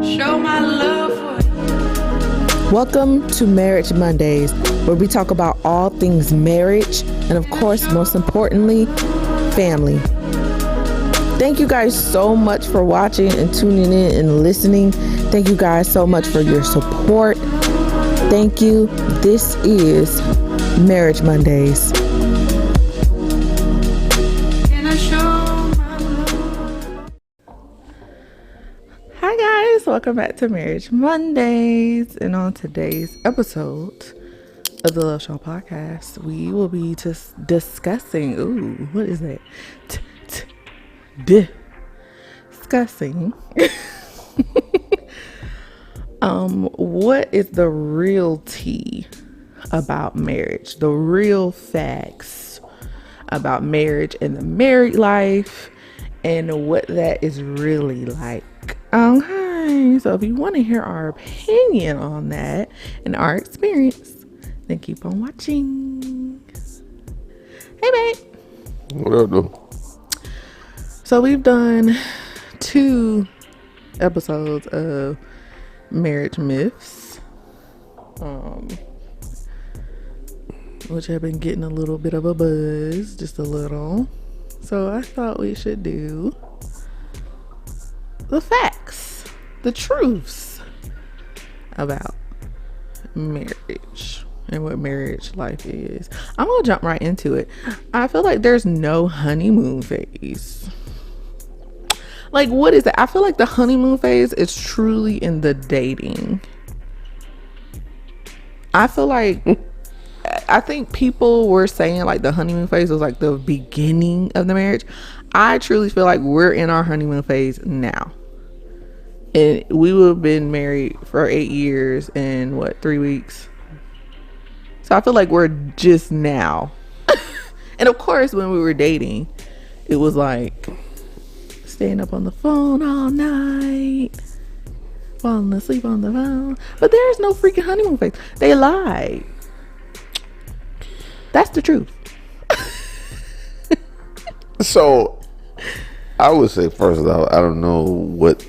Show my love for you. Welcome to Marriage Mondays, where we talk about all things marriage and, of course, most importantly, family. Thank you guys so much for watching and tuning in and listening. Thank you guys so much for your support. Thank you. This is Marriage Mondays. Can I show my love? Hi guys, welcome back to Marriage Mondays. And on today's episode of the Love Show podcast, we will be just discussing, what is that? Discussing what is the real tea about marriage, the real facts about marriage and the married life, and what that is really like. Okay, so if you want to hear our opinion on that and our experience, then keep on watching. Hey babe, What up, though? so we've done 2 episodes of marriage myths, which have been getting a little bit of a buzz, just a little. So I thought we should do the facts, the truths about marriage and what marriage life is. I'm gonna jump right into it. I feel like there's no honeymoon phase. Like, what is it? I feel like the honeymoon phase is truly in the dating. I feel like, I think people were saying like the honeymoon phase was like the beginning of the marriage. I truly feel like we're in our honeymoon phase now. And we would have been married for 8 years and 3 weeks. So I feel like we're just now. And of course, when we were dating, it was like staying up on the phone all night, falling asleep on the phone. But there's no freaking honeymoon phase. They lied. That's the truth. So, I would say, first of all, I don't know what,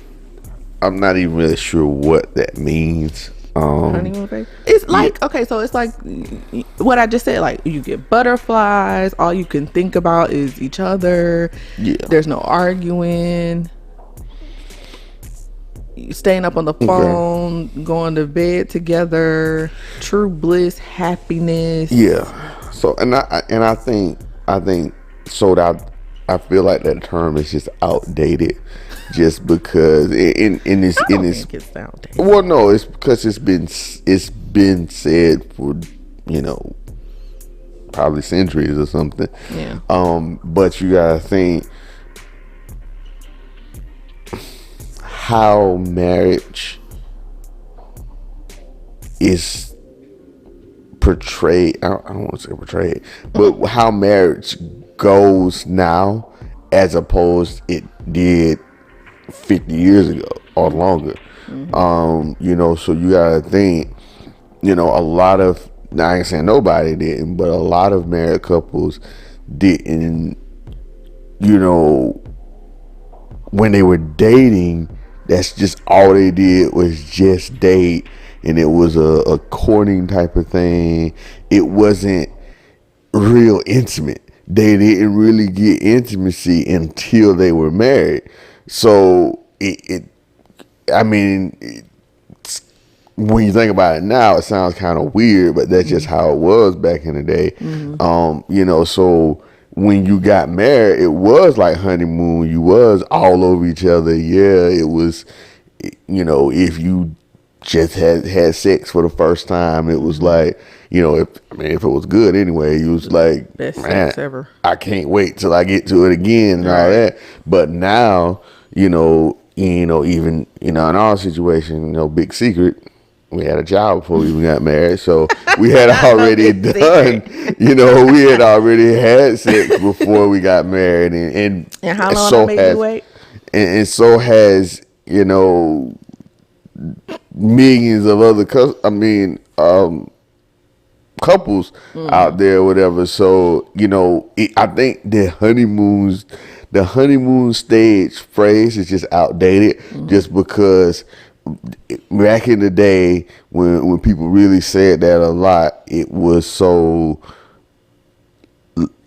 I'm not even really sure what that means. Honeymoon phase. It's like, okay, so it's like what I just said. Like, you get butterflies. All you can think about is each other. Yeah. There's no arguing. You staying up on the phone, going to bed together. True bliss, happiness. Yeah. So, and I think so that I feel like that term is just outdated, just because in this I don't think it's outdated. Well, no, it's because it's been said for, probably centuries or something. Yeah. But you gotta think how marriage is portrayed. I don't want to say portrayed, but how marriage goes now as opposed it did 50 years ago or longer. So you gotta think, a lot of, I ain't saying nobody didn't, but a lot of married couples didn't, when they were dating, that's just all they did was just date, and it was a courting type of thing. It wasn't real intimate. They didn't really get intimacy until they were married. So when you think about it now, it sounds kind of weird, but that's just how it was back in the day. So when you got married, it was like honeymoon. You was all over each other. Yeah, it was, if you just had sex for the first time, it was like, if it was good anyway, you was like, Best sex ever. I can't wait till I get to it again and all that. But now, even in our situation, big secret, we had a child before we even got married, so we had already done, we had already had sex before we got married, and how long so made you wait? And so has millions of other couples out there, whatever. So I think the honeymoon stage phrase is just outdated, just because back in the day when people really said that a lot, it was so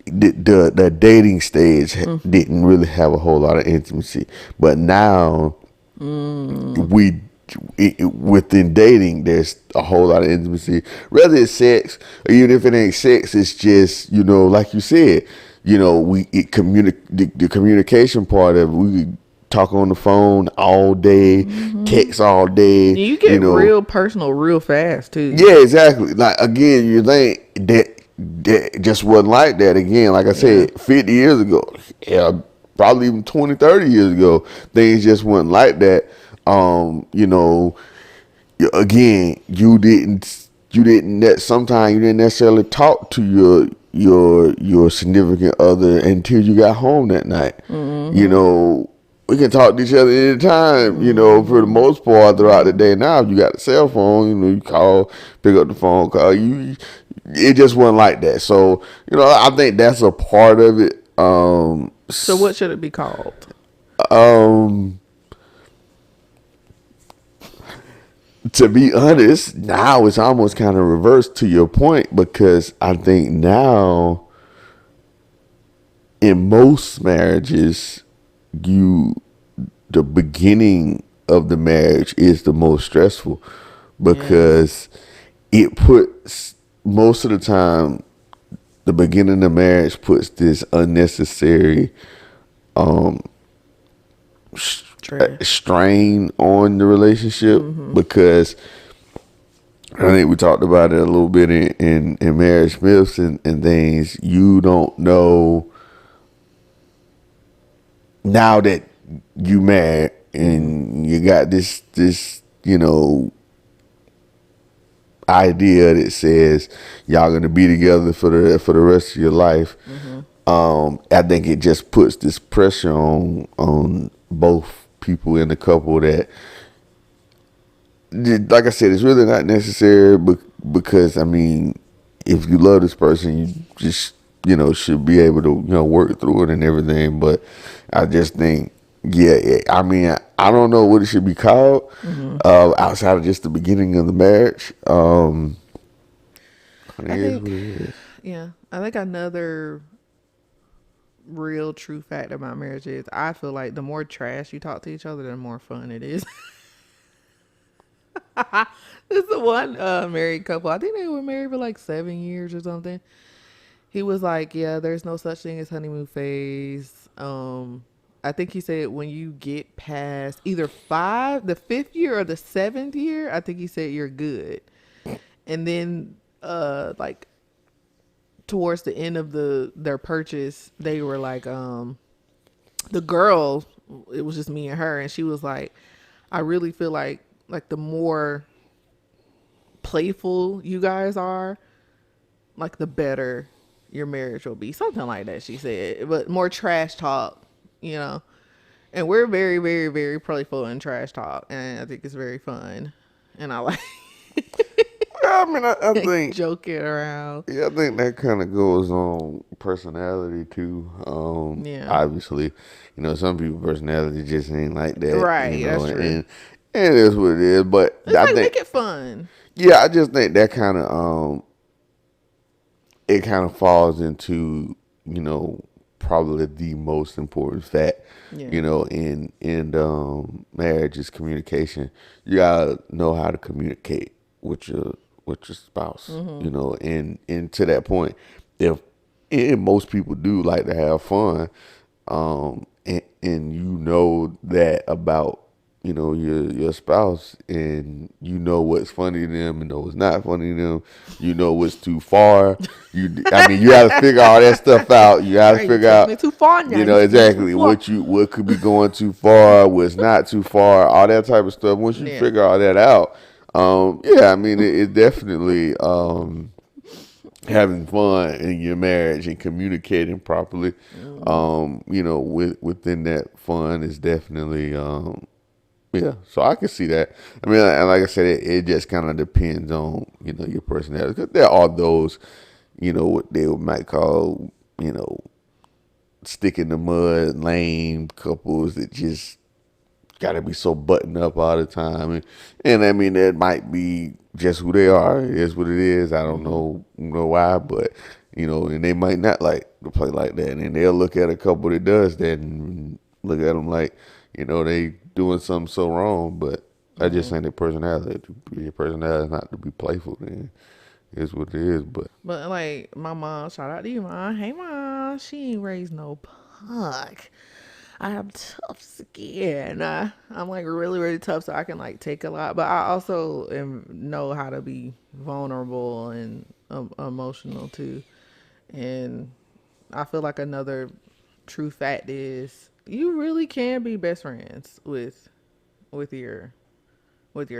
the dating stage didn't really have a whole lot of intimacy, but now within dating there's a whole lot of intimacy, whether it's sex or even if it ain't sex, it's just, like you said, the communication part of it, we talk on the phone all day, text all day. You get real personal real fast too. Yeah, exactly. Like, again, you think that just wasn't like that. Again, like I said, 50 years ago, probably even 20, 30 years ago, things just wasn't like that. Again, sometimes you didn't necessarily talk to your significant other until you got home that night. We can talk to each other anytime, for the most part throughout the day. Now, if you got a cell phone, you call, pick up the phone, call. It just wasn't like that. So, I think that's a part of it. So what should it be called? To be honest, now it's almost kind of reversed to your point, because I think now in most marriages, the beginning of the marriage is the most stressful, because it puts, most of the time, the beginning of the marriage puts this unnecessary strain on the relationship, because I think we talked about it a little bit in marriage myths and things. You don't know, now that you married and you got this idea that says y'all gonna be together for the rest of your life. I think it just puts this pressure on both people in the couple that, like I said, it's really not necessary, because I mean, if you love this person, you just should be able to work through it and everything. But I just think, I mean, I don't know what it should be called outside of just the beginning of the marriage. I think another real true fact about marriage is, I feel like the more trash you talk to each other, the more fun it is. This is the one married couple. I think they were married for like 7 years or something. He was like, yeah, there's no such thing as honeymoon phase. I think he said when you get past either the 5th year or the 7th year, I think he said you're good. And then like towards the end of their purchase, they were like, the girl, it was just me and her, and she was like, I really feel like the more playful you guys are, like the better your marriage will be. Something like that, she said. But more trash talk, And we're very, very, very playful in trash talk, and I think it's very fun. And I like I mean, I think joking around. Yeah, I think that kind of goes on personality too. Obviously, some people's personality just ain't like that, right? That's true. And it is what it is. But I think make it fun. Yeah, I just think that kind of it kind of falls into probably the most important fact. In marriage is communication. You gotta know how to communicate with your spouse. And to that point, and most people do like to have fun, and that about your spouse, and what's funny to them and what's not funny to them, what's too far. You gotta figure all that stuff out. You gotta figure out too far now. Exactly what could be going too far, what's not too far, all that type of stuff. Once you figure all that out, it's definitely having fun in your marriage and communicating properly. Within that fun is definitely so I can see that. I mean, and like I said, it just kind of depends on your personality. 'Cause there are those, what they might call stick in the mud, lame couples that just got to be so buttoned up all the time, and I mean that might be just who they are. It is what it is. I don't know why, but and they might not like to play like that, and then they'll look at a couple that does that and look at them like they doing something so wrong, but I just ain't their personality. Your personality is not to be playful. Then it is what it is. But like my mom, shout out to you, mom. Hey, mom, she ain't raised no punk. I have tough skin. I'm like really, really tough, so I can like take a lot. But I also know how to be vulnerable and emotional too. And I feel like another true fact is you really can be best friends with your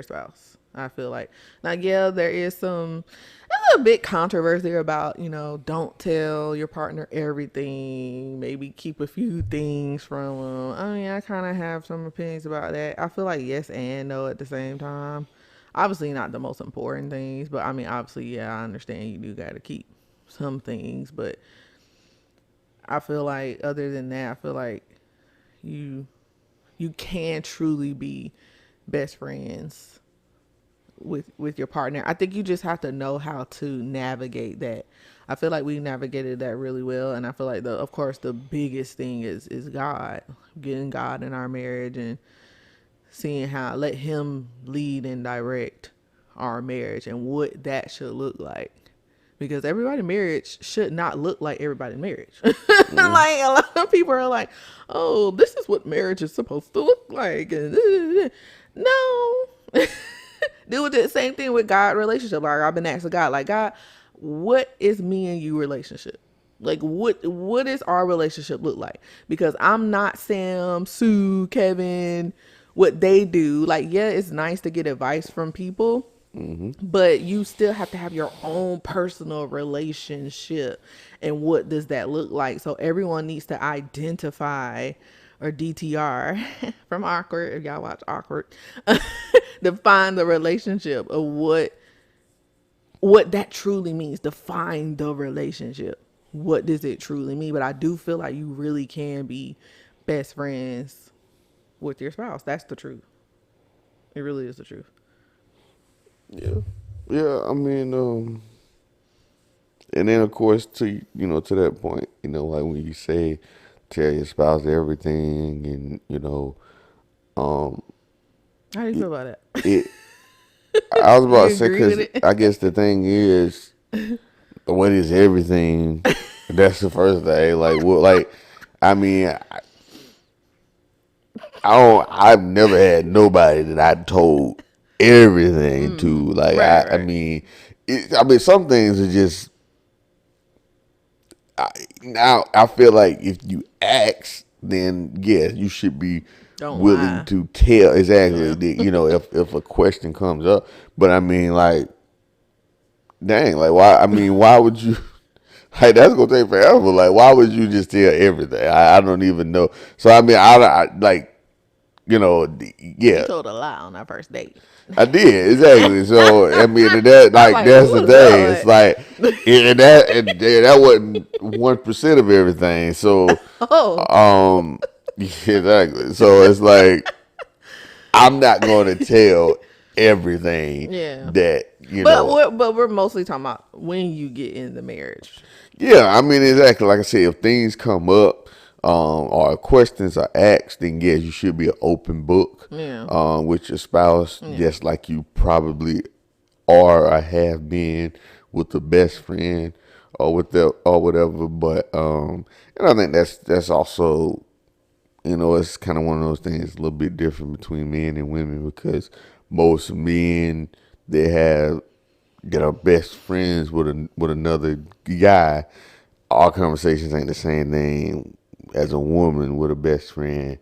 spouse. I feel like now, yeah, there is a bit controversy about don't tell your partner everything. Maybe keep a few things from them. I mean, I kind of have some opinions about that. I feel like yes and no at the same time. Obviously, not the most important things, but I mean, obviously, yeah, I understand you do got to keep some things, but I feel like other than that, I feel like you can truly be best friends with your partner. I think you just have to know how to navigate that. I feel like we navigated that really well, and I feel like of course the biggest thing is God, getting God in our marriage and seeing how let him lead and direct our marriage and what that should look like. Because everybody's marriage should not look like everybody's marriage. Like a lot of people are like, "Oh, this is what marriage is supposed to look like." No, do the same thing with God relationship. Like I've been asking God, like God, what is me and you relationship? Like what is our relationship look like? Because I'm not Sam, Sue, Kevin, what they do. Like yeah, it's nice to get advice from people. But you still have to have your own personal relationship. And what does that look like? So everyone needs to identify or DTR from Awkward, if y'all watch Awkward, define the relationship of what that truly means. Define the relationship. What does it truly mean? But I do feel like you really can be best friends with your spouse. That's the truth. It really is the truth. yeah. I mean, and then of course to that point, like when you say tell your spouse everything, and um, How do you feel about that? it. I was about You to say agree with because it? I guess the thing is, what is everything? That's the first thing. Like what? Like I mean, I don't. I've never had nobody that I told everything to. Like Right, I right. mean, I mean some things are just. Now I feel like if you ask, then yes, you should be Don't willing lie. to tell exactly. Yeah. If a question comes up, but I mean like, dang, like why? I mean, why would you? Like that's gonna take forever. Like why would you just tell everything? I don't even know. So I mean, I like You yeah. told a lie on our first date. I did exactly. So I mean, that I'm like like, that's who the is that? thing. It's like, that wasn't 1% of everything. So, Oh, exactly. So it's like I'm not going to tell everything yeah. that But we're mostly talking about when you get in the marriage. Yeah, I mean exactly. Like I said, if things come up, or questions are asked, then yes, you should be an open book, Yeah. with your spouse, Yeah. just like you probably are or have been with the best friend or with the or whatever. But and I think that's also it's kind of one of those things a little bit different between men and women because most men they have that are best friends with another guy, our conversations ain't the same thing as a woman with a best friend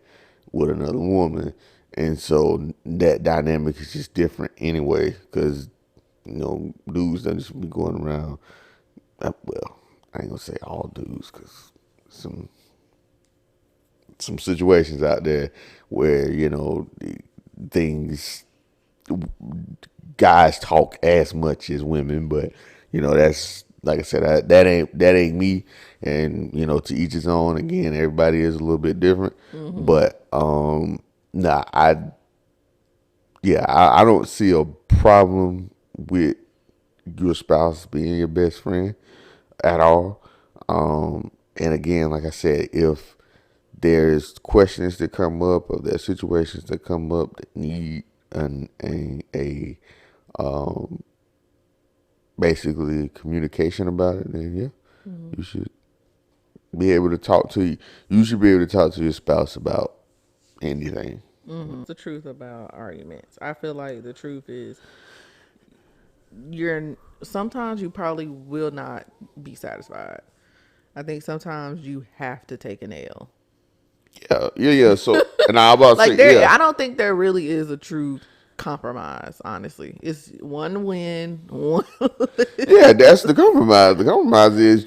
with another woman, and so that dynamic is just different anyway. Because dudes don't just be going around. Well, I ain't gonna say all dudes, because some situations out there where things guys talk as much as women, but that's like I said, that ain't me, and to each his own. Again, everybody is a little bit different, but nah, I don't see a problem with your spouse being your best friend at all. And again, like I said, if there's questions that come up or there's situations that come up that need a basically communication about it, then yeah, you should be able to talk to you should be able to talk to your spouse about anything. The truth about arguments. I feel like the truth is you're sometimes you probably will not be satisfied. I think sometimes you have to take an L. Yeah. So, and I about to Like say, there, yeah, I don't think there really is a true compromise. Honestly, it's one win, one. yeah, that's the compromise. The compromise is,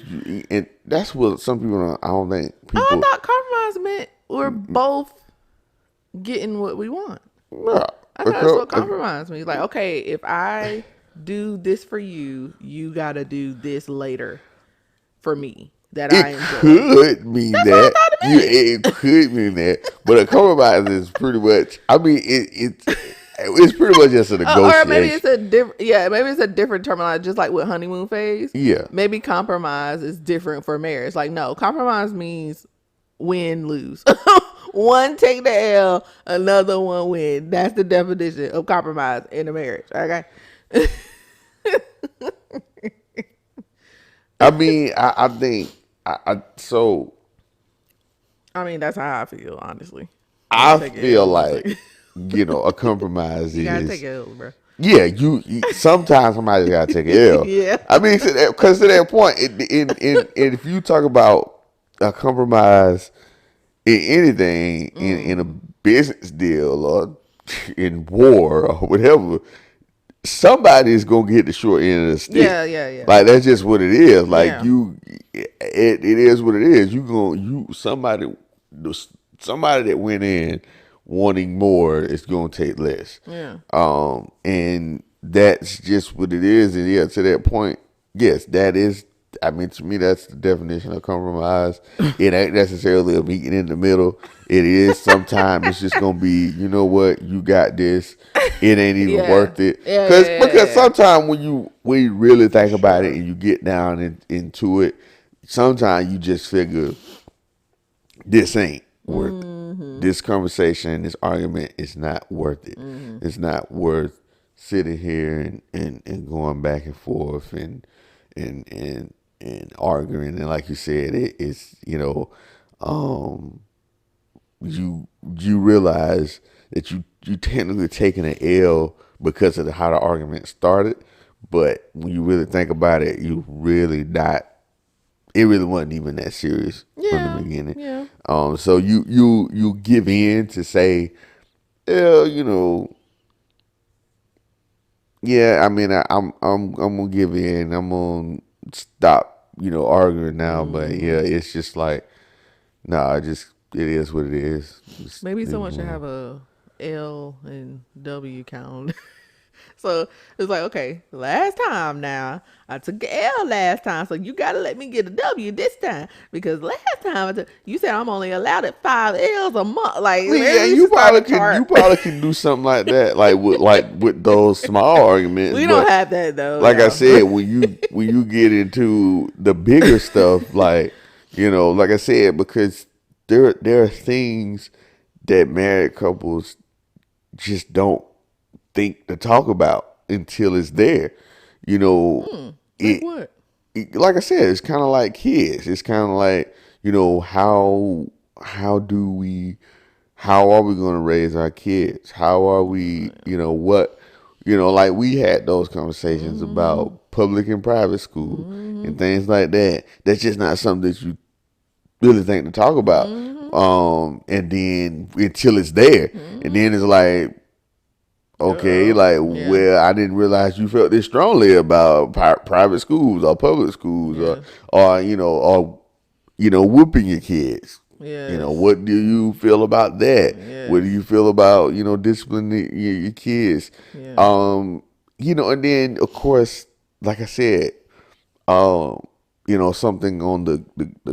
and that's what some people don't. I don't think Oh, I people. thought compromise meant we're both getting what we want. Yeah, I thought that's what compromise means. Like, okay, if I do this for you, you gotta do this later for me that it I enjoy. could mean That's what I that. thought it meant. It could mean that, but a compromise is pretty much. I mean, it's pretty much just a negotiation. Or maybe it's a different. Yeah, maybe it's a different terminology. Just like with honeymoon phase. Yeah. Maybe compromise is different for marriage. Like, no, compromise means win lose. One take the L, another one win. That's the definition of compromise in a marriage. Okay. I mean, I think so. I mean, that's how I feel, honestly. I Take feel L's. like a compromise You gotta is. take L's, bro. Yeah, you sometimes somebody gotta take an L. Yeah. I mean, because to that point, if you talk about a compromise in anything, in a business deal or in war or whatever, somebody is gonna get the short end of the stick. Yeah. Like that's just what it is. Like Yeah. it is what it is. Somebody that went in wanting more is gonna take less. Yeah. And that's just what it is. And yeah, to that point, yes, that is. I mean, to me, that's the definition of compromise. It ain't necessarily a meeting in the middle. It is sometimes it's just gonna be, you know what, you got this. It ain't even worth it. Because sometimes when you really think about it and you get down into it, sometimes you just figure this ain't worth it. This conversation, this argument is not worth it. It's not worth sitting here and going back and forth and arguing. And like you said, it's you realize that you technically taking an L because of how the argument started, but when you really think about it, you really not. It really wasn't even that serious from the beginning. Yeah. So you give in to say, yeah, yeah. I mean, I'm gonna give in. I'm gonna stop, arguing now. But yeah, it's just like, nah. It is what it is. Maybe someone should have a L and W count. So it's like, okay, last time now, I took an L last time, so you gotta let me get a W this time. Because last time you said I'm only allowed at 5 L's a month. Like, yeah, you probably can do something like that, like with those small arguments. We don't have that though. Like I said, when you get into the bigger stuff, like like I said, because there are things that married couples just don't think to talk about until it's there. Like what? Like I said, it's kind of like kids. It's kind of like, how are we going to raise our kids? How are we, like we had those conversations about public and private school and things like that. That's just not something that you really think to talk about. And then until it's there, and then it's like, okay, well, I didn't realize you felt this strongly about private schools or public schools, or whooping your kids. Yeah. What do you feel about that? Yes. What do you feel about disciplining your kids? Yeah. And then of course, like I said, something on the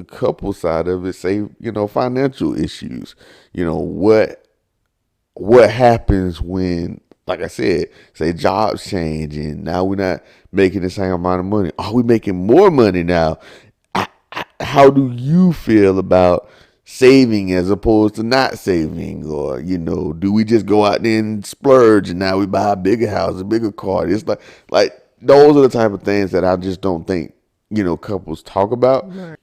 couple side of it, say, financial issues. what happens when, like I said, say jobs change and now we're not making the same amount of money. Are we making more money now? How do you feel about saving as opposed to not saving? Or, do we just go out there and splurge and now we buy a bigger house, a bigger car? It's like those are the type of things that I just don't think, couples talk about. Right.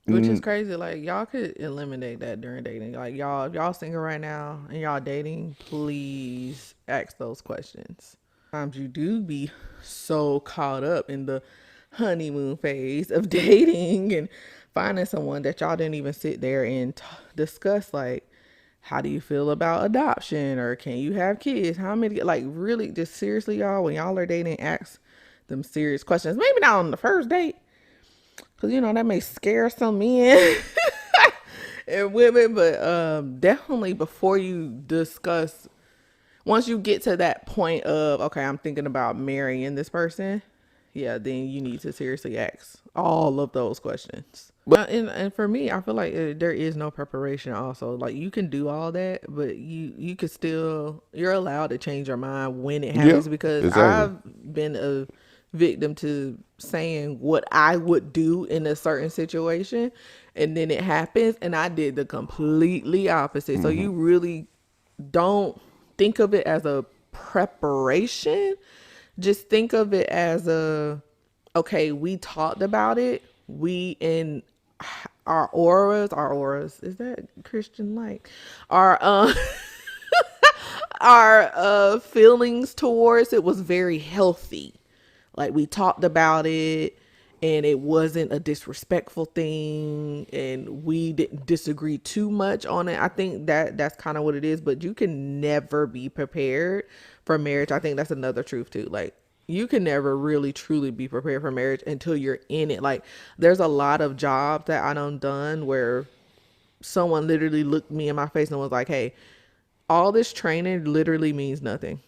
Which is crazy. Like, y'all could eliminate that during dating. Like, y'all, if y'all single right now and y'all dating, please ask those questions. Sometimes you do be so caught up in the honeymoon phase of dating and finding someone that y'all didn't even sit there and discuss, like, how do you feel about adoption, or can you have kids? How many? Like, really, just seriously, y'all, when y'all are dating, ask them serious questions. Maybe not on the first date, because that may scare some men and women, but definitely before you discuss, once you get to that point of, okay, I'm thinking about marrying this person, yeah, then you need to seriously ask all of those questions. But and for me, I feel like there is no preparation. Also, like, you can do all that, but you could still, you're allowed to change your mind when it happens, because exactly. I've been a victim to saying what I would do in a certain situation, and then it happens and I did the completely opposite. So you really don't think of it as a preparation. Just think of it as okay, we talked about it. We in our auras, is that Christian like? Our our feelings towards it was very healthy. Like, we talked about it and it wasn't a disrespectful thing and we didn't disagree too much on it. I think that's kind of what it is, but you can never be prepared for marriage. I think that's another truth too. Like, you can never really truly be prepared for marriage until you're in it. Like, there's a lot of jobs that I done where someone literally looked me in my face and was like, hey, all this training literally means nothing.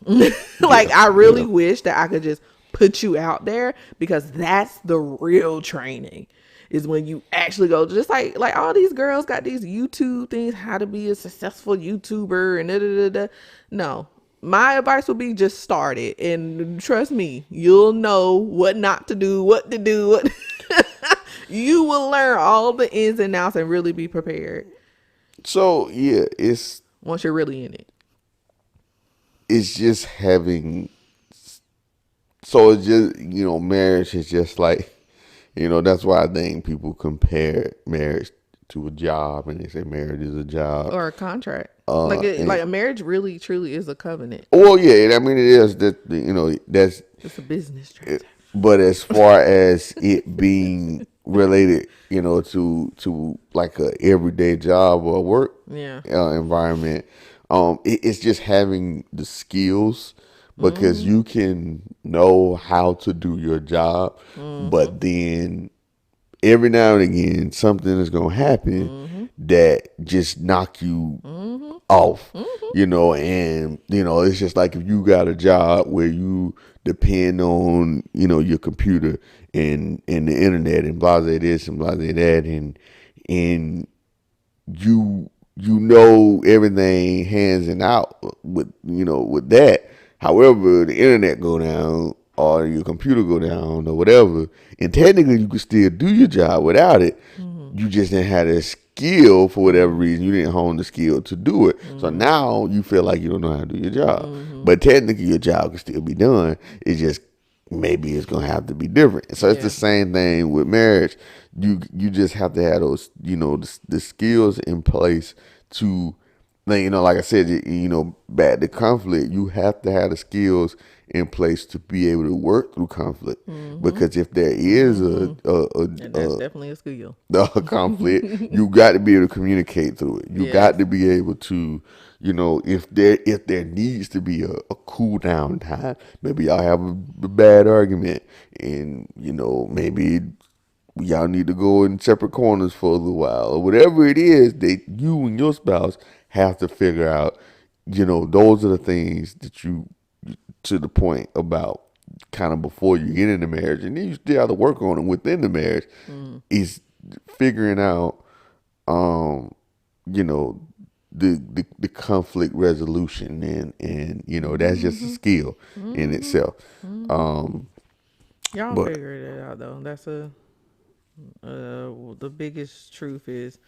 Like, I really wish that I could just put you out there, because that's the real training, is when you actually go, just like all these girls got these YouTube things, how to be a successful YouTuber and da, da, da, da. No, my advice would be just start it, and trust me, you'll know what not to do, what to do, what you will learn all the ins and outs and really be prepared. So yeah, once you're really in it, it's just having. So it's just, marriage is just like, that's why I think people compare marriage to a job, and they say marriage is a job or a contract. Like a marriage really truly is a covenant. Well, yeah, I mean it is that, that's it's a business transaction. But as far as it being related, to like a everyday job or work environment, it's just having the skills, because you can know how to do your job, but then every now and again something is going to happen that just knock you off, and it's just like, if you got a job where you depend on, your computer and the internet and blah this and blah that, and you know everything hands and out with that. However, the internet go down or your computer go down or whatever, and technically you could still do your job without it. You just didn't have the skill for whatever reason. You didn't hone the skill to do it. So now you feel like you don't know how to do your job. But technically your job can still be done. It's just, maybe it's gonna have to be different. So it's the same thing with marriage. You just have to have those, the skills in place to, like I said, back to conflict. You have to have the skills in place to be able to work through conflict. Because if there is and that's definitely a skill, a conflict, you got to be able to communicate through it. You got to be able to, if there needs to be a cool down time, maybe y'all have a bad argument, and maybe y'all need to go in separate corners for a little while, or whatever it is that you and your spouse have to figure out. Those are the things that you, to the point about kind of before you get into marriage, and then you still have to work on it within the marriage, is figuring out, the conflict resolution, and you know that's just a skill in itself. Y'all But figured it out though. That's the biggest truth is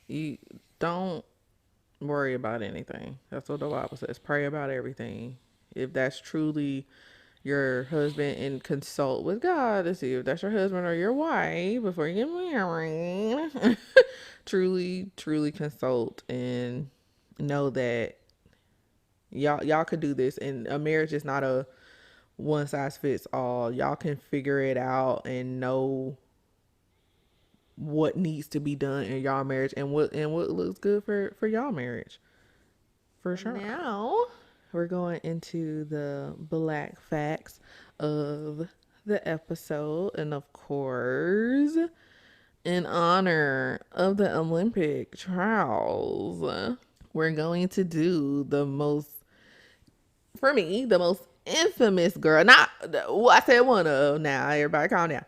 you don't worry about anything. That's what the Bible says. Pray about everything. If that's truly your husband, and consult with God to see if that's your husband or your wife before you get married. Truly consult and know that y'all could do this, and a marriage is not a one size fits all. Y'all can figure it out and know what needs to be done in y'all marriage, and what looks good for y'all marriage. For sure. Now we're going into the black facts of the episode, and of course, in honor of the Olympic trials, we're going to do the most, for me, the most infamous girl. Not, well, I said one of. Now everybody calm down.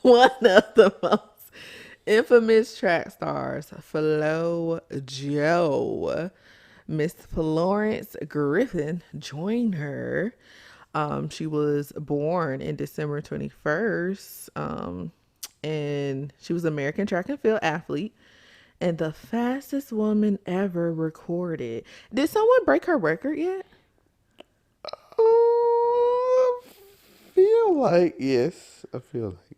One of the most infamous track stars, Flo Jo. Miss Florence Griffin joined her. She was born in December 21st. And she was an American track and field athlete and the fastest woman ever recorded. Did someone break her record yet? feel like yes, I feel like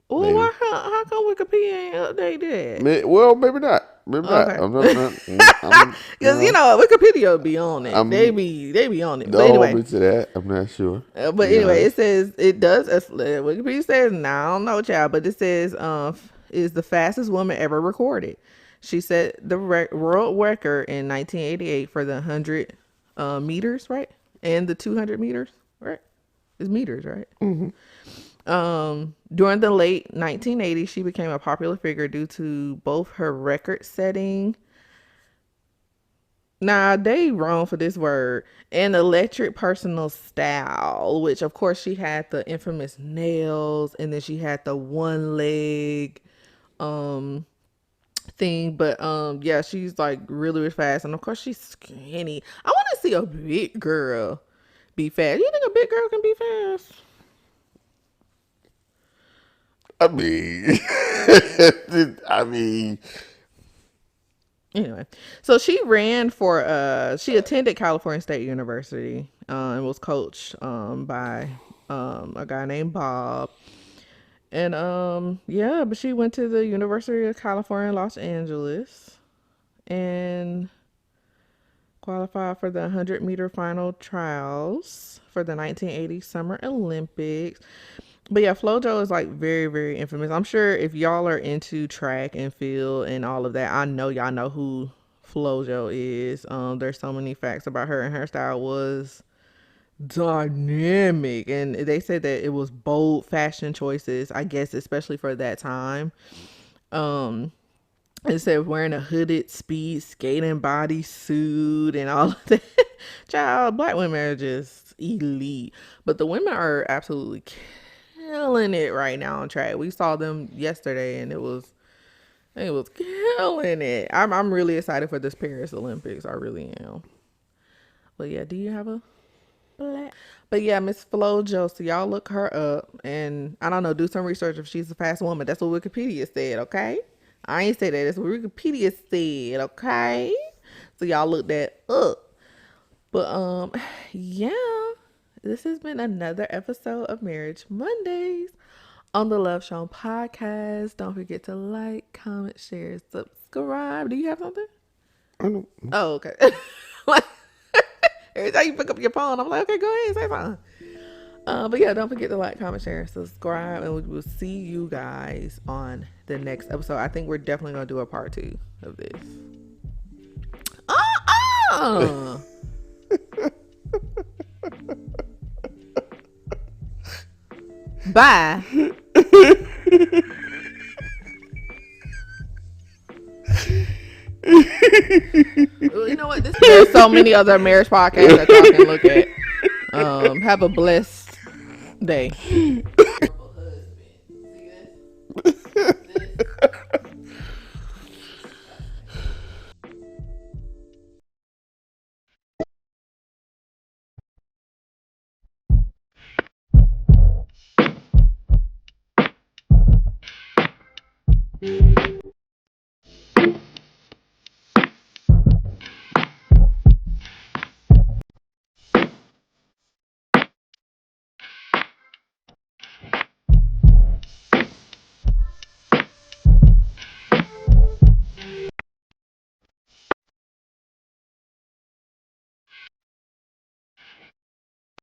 Well, maybe. how come Wikipedia ain't updated Well, maybe not. Maybe that? not. Okay. I'm not. I'm, Because you know Wikipedia be on it. I'm. They be on it. But Don't hold anyway, me to that. I'm not sure. but Be anyway, it honest. says it does. Wikipedia says, "Now I don't know, child," but it says is the fastest woman ever recorded. She set the world record in 1988 for the 100 meters, right, and the 200 meters, right? It's meters, right? During the late 1980s, she became a popular figure due to both her record-setting. Nah, they wrong for this word. And electric personal style, which of course she had the infamous nails, and then she had the one leg um thing. But yeah, she's like really fast, and of course she's skinny. I want to see a big girl be fast. You think a big girl can be fast? I mean, I mean, Anyway, so she ran for she attended California State University and was coached by a guy named Bob. And yeah, but she went to the University of California, Los Angeles, and qualified for the 100-meter final trials for the 1980 Summer Olympics. But yeah, FloJo is like very, very infamous. I'm sure if y'all are into track and field and all of that, I know y'all know who FloJo is. There's so many facts about her, and her style was dynamic. And they said that it was bold fashion choices, I guess, especially for that time. It said wearing a hooded speed skating bodysuit and all of that. Child, black women are just elite. But the women are absolutely killing it right now on track. We saw them yesterday and it was killing it. I'm really excited for this Paris Olympics. I really am. But yeah, do you have a black? But yeah, Miss Flo Jo, so y'all look her up and I don't know, do some research if she's a fast woman. That's what Wikipedia said, okay? I ain't say that. That's what Wikipedia said, okay? So y'all look that up. But yeah, this has been another episode of Marriage Mondays on the Love Show podcast. Don't forget to like, comment, share, subscribe. Do you have something? I don't. Oh, okay. Like, every time you pick up your phone, I'm like, okay, go ahead, say something. But yeah, don't forget to like, comment, share, subscribe, and we will see you guys on the next episode. I think we're definitely gonna do a part 2 of this. Bye. Well, you know what? There's so many other marriage podcasts that y'all can look at. Have a blessed day.